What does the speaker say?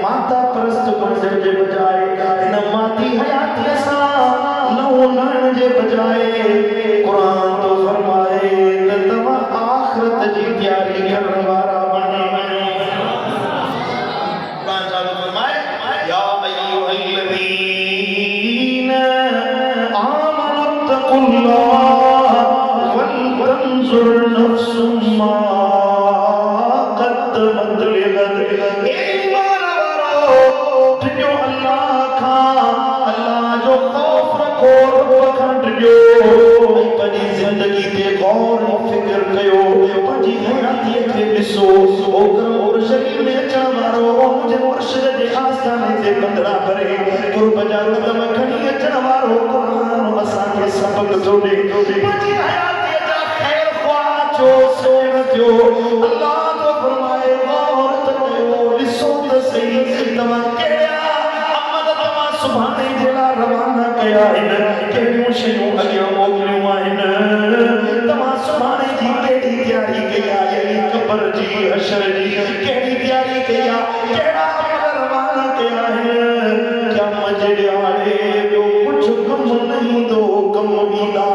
माता परस्त बणजण जे बजाए इन माती हयाती सा लौणण जे बजाए कुरान तो फरमाए त तवा आखिरत जी तैयारी करण वारा बनी वञो। कुरान चालू फरमाए या अय्युहल्लज़ीन आमनु तक़ुल्लाह वल तंजुर नफ्सुम मा क़द्दमत लिग़द। ईमान वारो जो अल्लाह का अल्लाह जो खौफ रखो रब खां ॾिजो पंहिंजी ज़िंदगी ते गौर फिक्र कयो पंहिंजी हयातीअ खे ॾिसो ओकर शरीर में अचण वारो मुंहिंजे मुर्शिद जे आस्थाने ते पंधरा भरे कुर्ब जा कदम खणी अचण वारो क़ुरान असांखे सबक थो ॾे पंहिंजी हयातीअ जा ख़ैर ख़्वाह जो सोण जो अल्लाह तो फरमाए गौर त कयो ॾिसो त सही तव्हां कहिड़ा अमल तव्हां सुभाणे जे लाइ रवाना कया आहिनि कहिड़ियूं शयूं अॻियां मोकिलियूं आहिनि तव्हां सुभाणे जी कहिड़ी तयारी कई आहे क़ब्र जी हशर जी कहिड़ी तयारी कई आहे कहिड़ा अमल रवाना कया आहिनि क़यामत जे ॾियारे ॿियो कुझु कमु न ईंदो कमु ईंदा